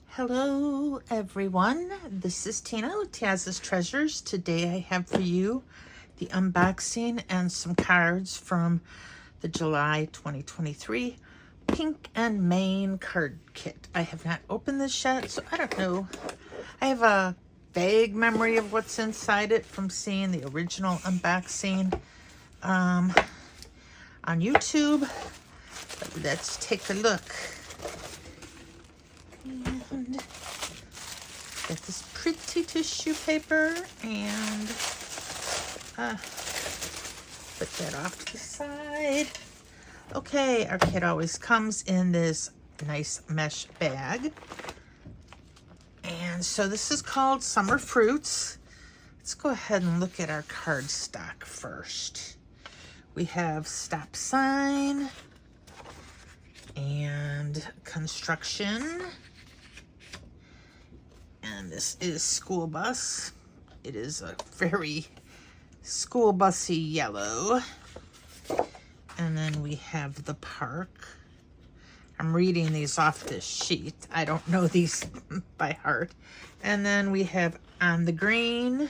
Hello everyone, this is Tina with Taz's Treasures. Today I have for you the unboxing and some cards from the July 2023 Pink and Main card kit. I have not opened this yet, so I don't know. I have a vague memory of what's inside it from seeing the original unboxing on YouTube. But let's take a look. And got this pretty tissue paper and put that off to the side. Okay, our kit always comes in this nice mesh bag. And so this is called Summer Fruits. Let's go ahead and look at our card stock first. We have stop sign and construction. And this is school bus. It is a very school busy yellow. And then we have the park. I'm reading these off this sheet. I don't know these by heart. And then we have on the green.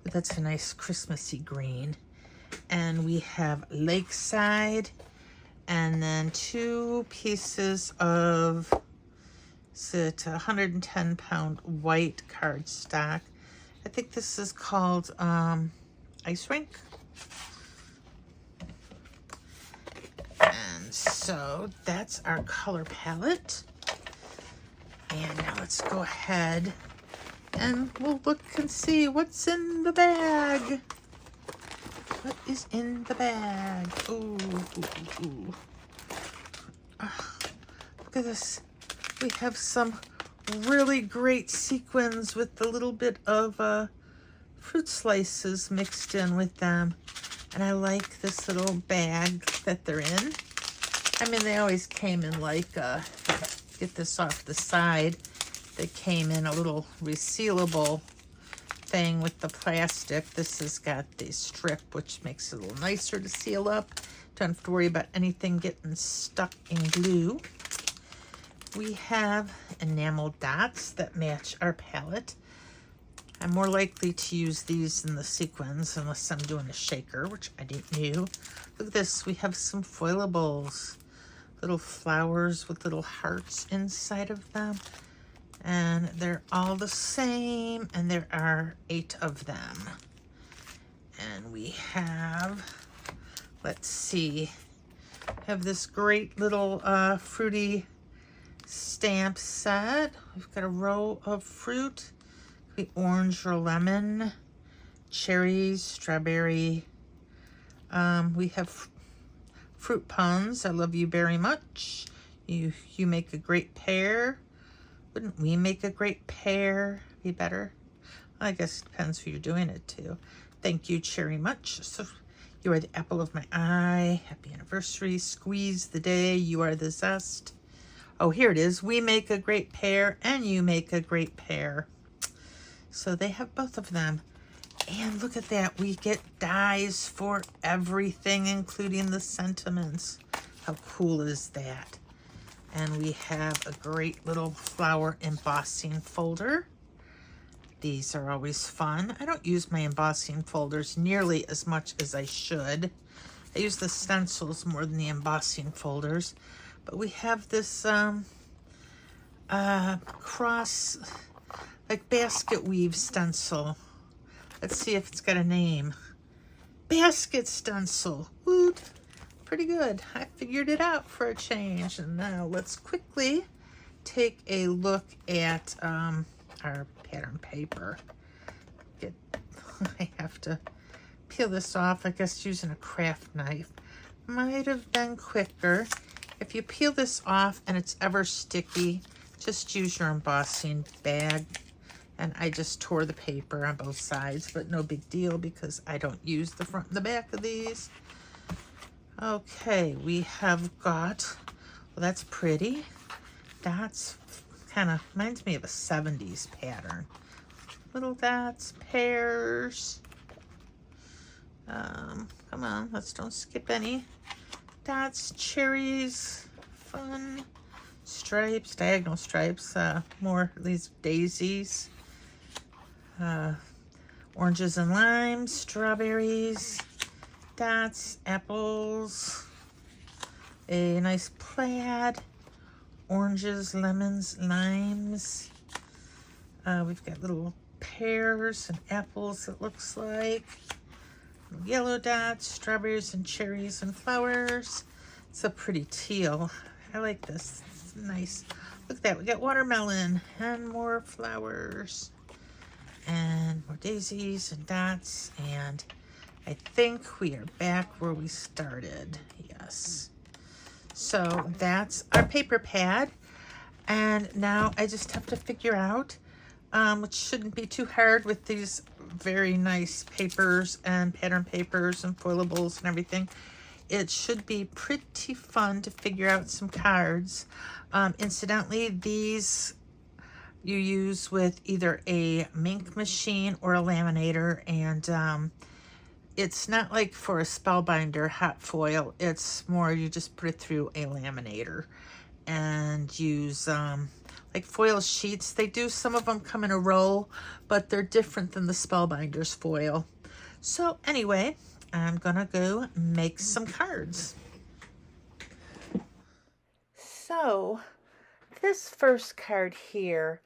That's a nice Christmassy green. And we have Lakeside. And then 2 pieces of, is it 110 pound white cardstock. I think this is called Ice Rink. And so that's our color palette. And now let's go ahead and we'll look and see what's in the bag. What is in the bag? Ooh, ooh, ooh. Look at this. We have some really great sequins with a little bit of fruit slices mixed in with them. And I like this little bag that they're in. I mean, they always came in like, get this off the side. They came in a little resealable thing with the plastic. This has got the strip, which makes it a little nicer to seal up. Don't have to worry about anything getting stuck in glue. We have enamel dots that match our palette. I'm more likely to use these in the sequins unless I'm doing a shaker, which I didn't know. Look at this. We have some foilables, little flowers with little hearts inside of them. And they're all the same, and there are 8 of them. And we have, let's see, have this great little fruity stamp set. We've got a row of fruit, the orange or lemon, cherries, strawberry. We have fruit puns. I love you very much. You make a great pair. Wouldn't we make a great pair? Be better? I guess it depends who you're doing it to. Thank you, cherry much. So you are the apple of my eye. Happy anniversary. Squeeze the day. You are the zest. Oh, here it is. We make a great pair and you make a great pair. So they have both of them. And look at that. We get dies for everything, including the sentiments. How cool is that? And we have a great little flower embossing folder. These are always fun. I don't use my embossing folders nearly as much as I should. I use the stencils more than the embossing folders. But we have this cross, like basket weave stencil. Let's see if it's got a name. Basket stencil. Woot. Pretty good. I figured it out for a change. And now let's quickly take a look at our pattern paper. I have to peel this off, I guess using a craft knife. Might have been quicker. If you peel this off and it's ever sticky, just use your embossing bag. And I just tore the paper on both sides, but no big deal because I don't use the front and the back of these. Okay, we have got, well, that's pretty. That's kind of reminds me of a 70s pattern. Little dots, pears. Come on, let's don't skip any. Dots, cherries, fun. Stripes, diagonal stripes, more of these daisies. Oranges and limes, strawberries, dots, apples, a nice plaid, oranges, lemons, limes. We've got little pears and apples, it looks like. Yellow dots, strawberries and cherries and flowers. It's a pretty teal. I like this. It's nice. Look at that. We got watermelon and more flowers and more daisies and dots. And I think we are back where we started. Yes. So that's our paper pad. And now I just have to figure out, which shouldn't be too hard with these very nice papers and pattern papers and foilables and everything. It should be pretty fun to figure out some cards. Incidentally, these you use with either a Mink machine or a laminator, and it's not like for a spellbinder hot foil. It's more you just put it through a laminator and use like foil sheets. They do, some of them come in a roll, but they're different than the spellbinders foil. So anyway, I'm gonna go make some cards. So this first card here,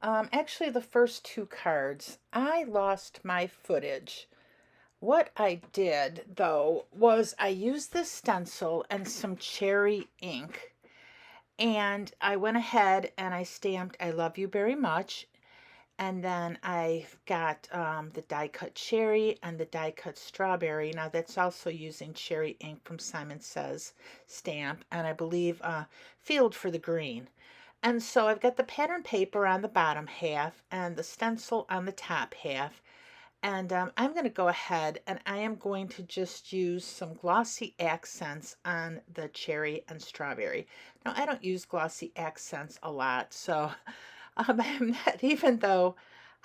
actually the first two cards, I lost my footage. What I did though was I used this stencil and some cherry ink, and I went ahead and I stamped "I love you very much," and then I got the die cut cherry and the die cut strawberry. Now that's also using cherry ink from Simon Says stamp, and I believe Field for the green. And so I've got the pattern paper on the bottom half and the stencil on the top half. And I'm going to go ahead and I am going to just use some glossy accents on the cherry and strawberry. Now, I don't use glossy accents a lot, so I'm not, even though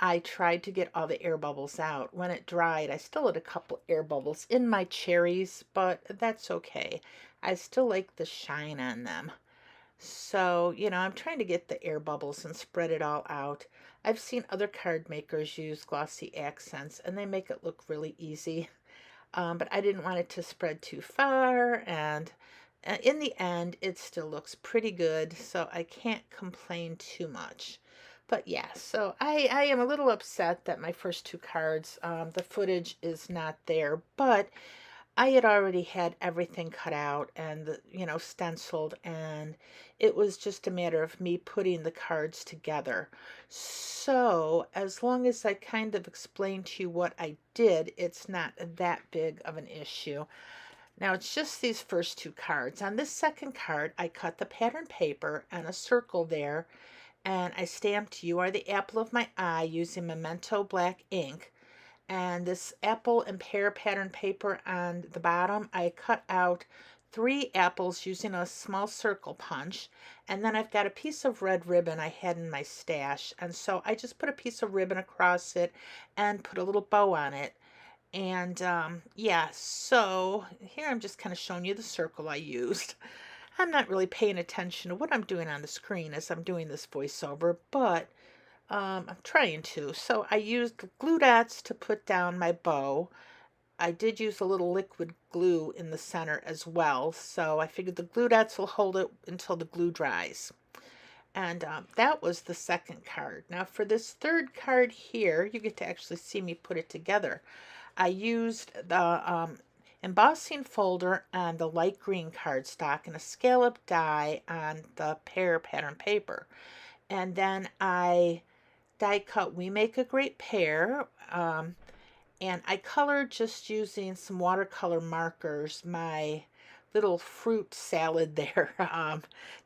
I tried to get all the air bubbles out, when it dried, I still had a couple air bubbles in my cherries, but that's okay. I still like the shine on them. So, you know, I'm trying to get the air bubbles and spread it all out. I've seen other card makers use glossy accents and they make it look really easy. But I didn't want it to spread too far, and in the end, it still looks pretty good, so I can't complain too much. But yeah, so I am a little upset that my first two cards, the footage is not there, but I had already had everything cut out and, stenciled, and it was just a matter of me putting the cards together. So as long as I kind of explained to you what I did, it's not that big of an issue. Now it's just these first two cards. On this second card, I cut the pattern paper and a circle there, and I stamped "You are the apple of my eye" using Memento black ink. And this apple and pear pattern paper on the bottom, I cut out 3 apples using a small circle punch, and then I've got a piece of red ribbon I had in my stash, and so I just put a piece of ribbon across it and put a little bow on it. And yeah, so here I'm just kind of showing you the circle I used. I'm not really paying attention to what I'm doing on the screen as I'm doing this voiceover, but I'm trying to. So I used glue dots to put down my bow. I did use a little liquid glue in the center as well, so I figured the glue dots will hold it until the glue dries. And that was the second card. Now for this third card here, you get to actually see me put it together. I used the embossing folder on the light green cardstock and a scallop die on the pear pattern paper. And then I die cut "We Make a Great Pair," and I colored just using some watercolor markers my little fruit salad there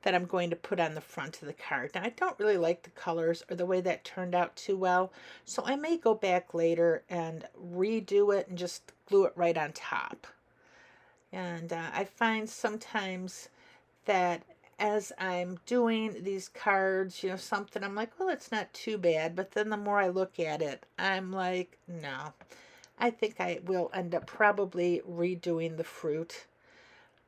that I'm going to put on the front of the card. Now I don't really like the colors or the way that turned out too well, so I may go back later and redo it and just glue it right on top. And I find sometimes that as I'm doing these cards, something, I'm like, well, it's not too bad. But then the more I look at it, I'm like, no, I think I will end up probably redoing the fruit.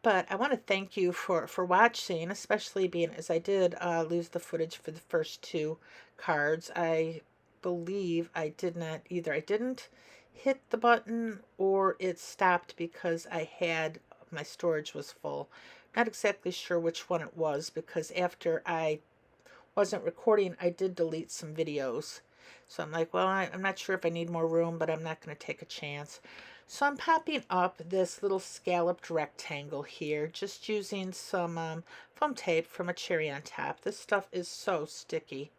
But I want to thank you for watching, especially being as I did lose the footage for the first two cards. I believe I did not either. I didn't hit the button or it stopped because my storage was full. Not exactly sure which one it was, because after I wasn't recording, I did delete some videos. So I'm like, well, I'm not sure if I need more room, but I'm not going to take a chance. So I'm popping up this little scalloped rectangle here, just using some foam tape from a cherry on top. This stuff is so sticky.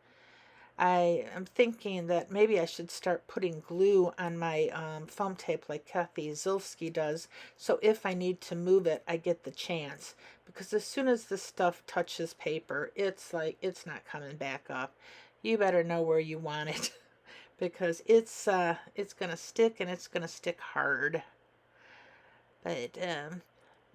I am thinking that maybe I should start putting glue on my foam tape like Kathy Zilski does, so if I need to move it, I get the chance. Because as soon as this stuff touches paper, it's like, it's not coming back up. You better know where you want it, because it's gonna stick, and it's gonna stick hard. But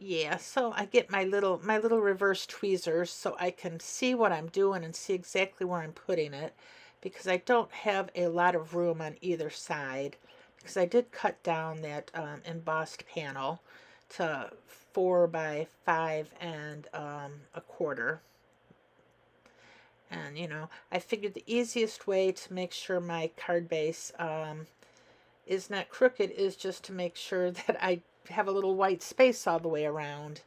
yeah, so I get my little reverse tweezers so I can see what I'm doing and see exactly where I'm putting it, because I don't have a lot of room on either side, because I did cut down that embossed panel to 4 by 5 and a quarter. And, you know, I figured the easiest way to make sure my card base is not crooked is just to make sure that I have a little white space all the way around.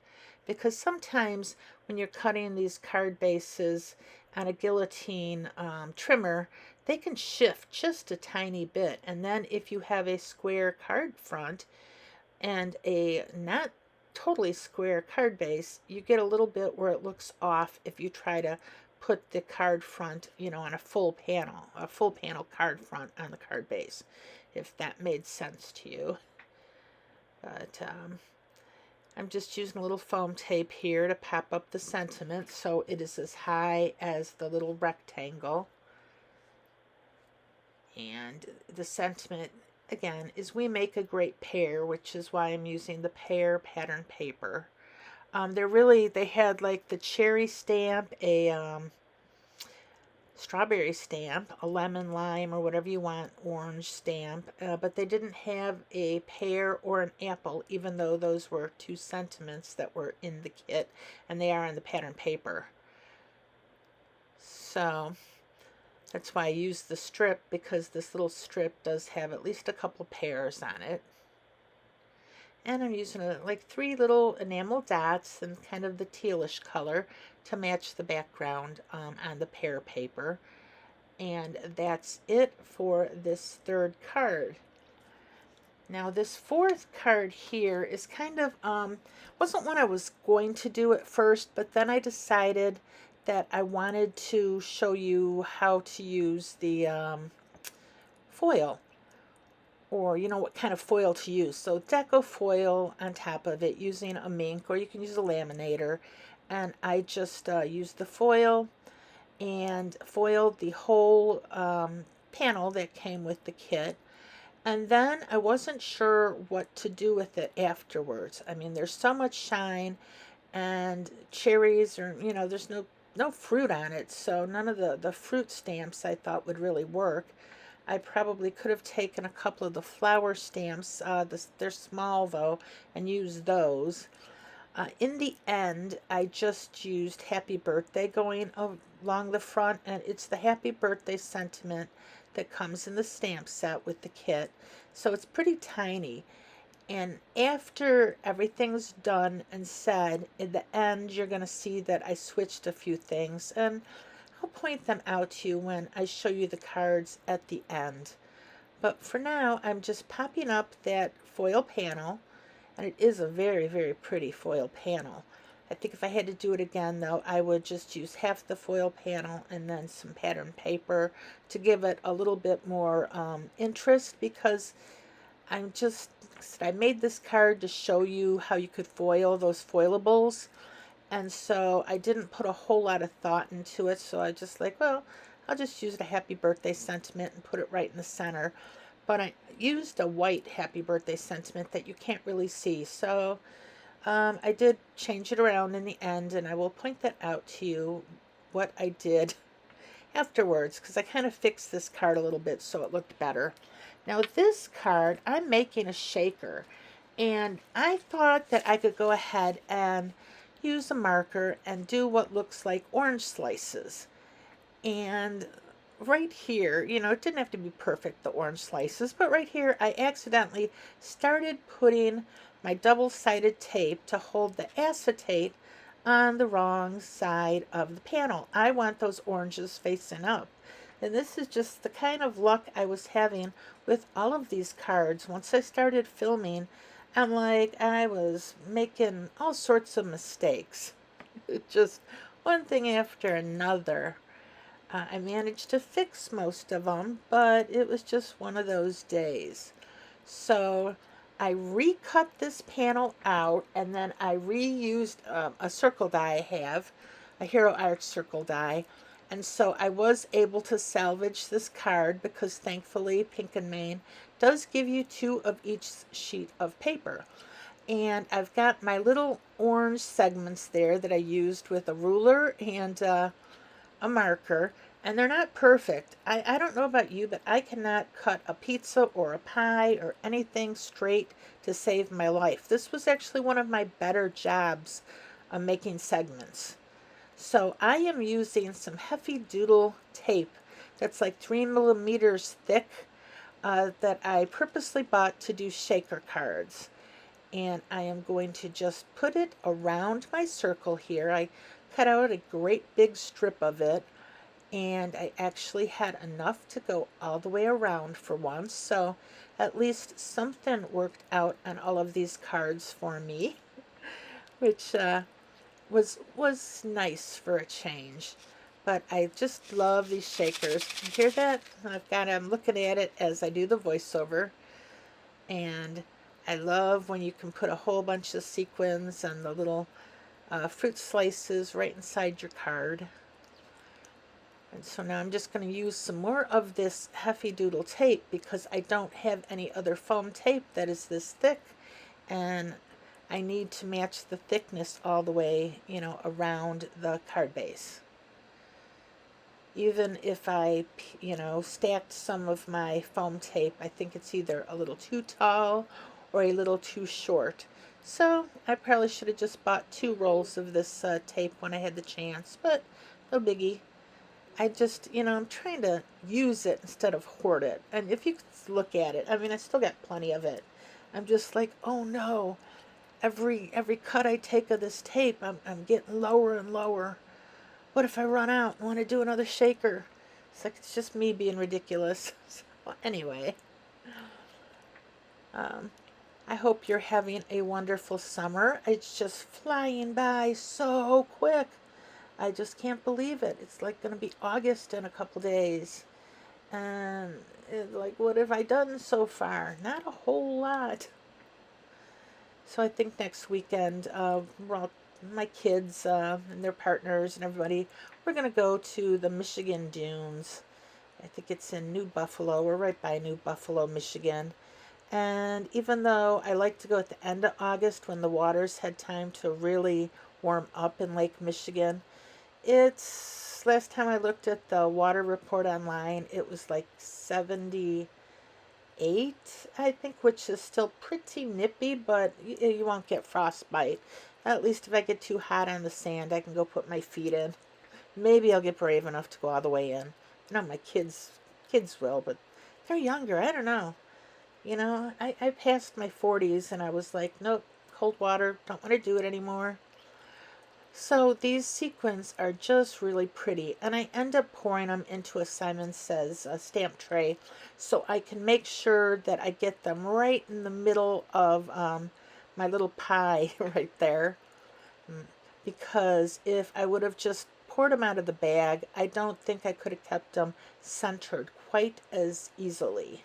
Because sometimes when you're cutting these card bases on a guillotine trimmer, they can shift just a tiny bit. And then if you have a square card front and a not totally square card base, you get a little bit where it looks off if you try to put the card front, you know, on a full panel card front on the card base, if that made sense to you. But I'm just using a little foam tape here to pop up the sentiment so it is as high as the little rectangle. And the sentiment, again, is "we make a great pair," which is why I'm using the pear pattern paper. They had like the cherry stamp, a strawberry stamp, a lemon lime, or whatever you want, orange stamp, but they didn't have a pear or an apple, even though those were two sentiments that were in the kit, and they are on the pattern paper. So that's why I used the strip, because this little strip does have at least a couple pears on it. And I'm using like 3 little enamel dots in kind of the tealish color to match the background on the pear paper. And that's it for this 3rd card. Now this 4th card here is kind of, wasn't one I was going to do at first, but then I decided that I wanted to show you how to use the foil, or you know what kind of foil to use. So deco foil on top of it using a mink, or you can use a laminator. And I just used the foil and foiled the whole panel that came with the kit. And then I wasn't sure what to do with it afterwards. I mean, there's so much shine and cherries, or you know, there's no fruit on it, so none of the fruit stamps I thought would really work. I probably could have taken a couple of the flower stamps, they're small though, and used those. In the end, I just used Happy Birthday going along the front, and it's the Happy Birthday sentiment that comes in the stamp set with the kit. So it's pretty tiny. And after everything's done and said, in the end, you're going to see that I switched a few things, and I'll point them out to you when I show you the cards at the end. But for now, I'm just popping up that foil panel, and it is a very, very pretty foil panel. I think if I had to do it again, though, I would just use half the foil panel and then some pattern paper to give it a little bit more interest, because I made this card to show you how you could foil those foilables. And so I didn't put a whole lot of thought into it, so I just like, well, I'll just use the Happy Birthday sentiment and put it right in the center. But I used a white Happy Birthday sentiment that you can't really see, so I did change it around in the end, and I will point that out to you, what I did afterwards, because I kind of fixed this card a little bit so it looked better. Now this card, I'm making a shaker, and I thought that I could go ahead and use a marker and do what looks like orange slices. And right here, you know, it didn't have to be perfect, the orange slices, but right here I accidentally started putting my double-sided tape to hold the acetate on the wrong side of the panel. I want those oranges facing up. And this is just the kind of luck I was having with all of these cards. Once I started filming, I'm like, I was making all sorts of mistakes. Just one thing after another. I managed to fix most of them, but it was just one of those days. So I recut this panel out, and then I reused a circle die I have, a Hero Arch circle die. And so I was able to salvage this card because thankfully Pink and Main does give you 2 of each sheet of paper. And I've got my little orange segments there that I used with a ruler and a marker, and they're not perfect. I don't know about you, but I cannot cut a pizza or a pie or anything straight to save my life. This was actually one of my better jobs of making segments. So I am using some Heavy Doodle tape that's like 3 millimeters thick that I purposely bought to do shaker cards. And I am going to just put it around my circle here. I cut out a great big strip of it, and I actually had enough to go all the way around for once, so at least something worked out on all of these cards for me, which was nice for a change. But I just love these shakers. You hear that? I'm looking at it as I do the voiceover, and I love when you can put a whole bunch of sequins and the little fruit slices right inside your card. And so now I'm just going to use some more of this Heavy Doodle tape because I don't have any other foam tape that is this thick, and I need to match the thickness all the way, you know, around the card base. Even if I, you know, stacked some of my foam tape, I think it's either a little too tall or a little too short. So I probably should have just bought 2 rolls of this tape when I had the chance, but no biggie. I just, you know, I'm trying to use it instead of hoard it. And if you look at it, I mean, I still got plenty of it. I'm just like, oh no, every cut I take of this tape, I'm getting lower and lower. What if I run out and want to do another shaker? It's like, it's just me being ridiculous. So, anyway, I hope you're having a wonderful summer. It's just flying by so quick. I just can't believe it. It's like going to be August in a couple days. And like, what have I done so far? Not a whole lot. So I think next weekend, my kids and their partners and everybody, we're going to go to the Michigan Dunes. I think it's in New Buffalo. We're right by New Buffalo, Michigan. And even though I like to go at the end of August when the waters had time to really warm up in Lake Michigan, it's, last time I looked at the water report online, it was like 78, I think, which is still pretty nippy, but you won't get frostbite. At least if I get too hot on the sand, I can go put my feet in. Maybe I'll get brave enough to go all the way in. Not my kids will, but they're younger. I don't know. You know, I passed my 40s and I was like, nope, cold water, don't want to do it anymore. So these sequins are just really pretty, and I end up pouring them into a Simon Says stamp tray so I can make sure that I get them right in the middle of my little pie right there. Because if I would have just poured them out of the bag, I don't think I could have kept them centered quite as easily.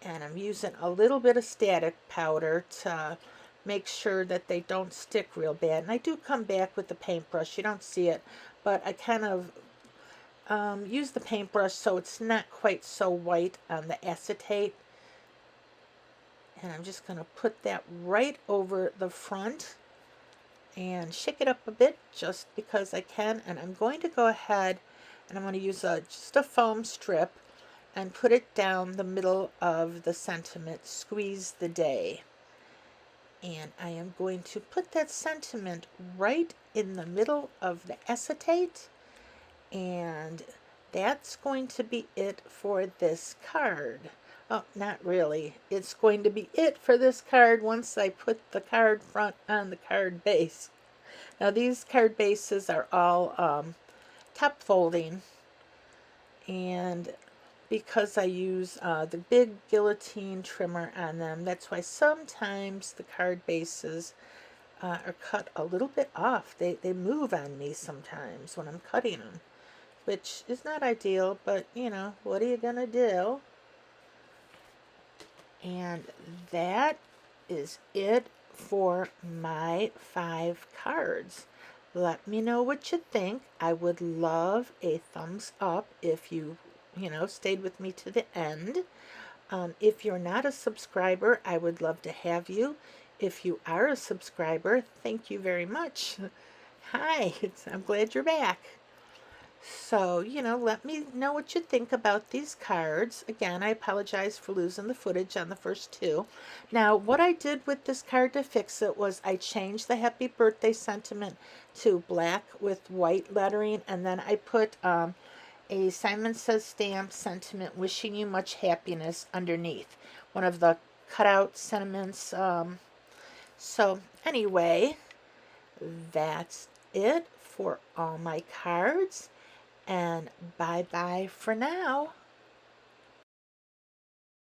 And I'm using a little bit of static powder to make sure that they don't stick real bad. And I do come back with the paintbrush. You don't see it, but I kind of use the paintbrush so it's not quite so white on the acetate. And I'm just going to put that right over the front and shake it up a bit just because I can. And I'm going to go ahead and I'm going to use just a foam strip. and put it down the middle of the sentiment, squeeze the day. And I am going to put that sentiment right in the middle of the acetate, and that's going to be it for this card. Oh, not really. It's going to be it for this card once I put the card front on the card base. Now these card bases are all top folding, and because I use the big guillotine trimmer on them, that's why sometimes the card bases are cut a little bit off. They move on me sometimes when I'm cutting them, which is not ideal, but you know, what are you gonna do? And that is it for my 5 cards. Let me know what you think. I would love a thumbs up if you stayed with me to the end. If you're not a subscriber, I would love to have you. If you are a subscriber, thank you very much. Hi, I'm glad you're back. So, let me know what you think about these cards. Again, I apologize for losing the footage on the first 2. Now, what I did with this card to fix it was I changed the happy birthday sentiment to black with white lettering, and then I put a Simon Says stamp sentiment, wishing you much happiness, underneath. One of the cutout sentiments. So, anyway, that's it for all my cards. And bye-bye for now.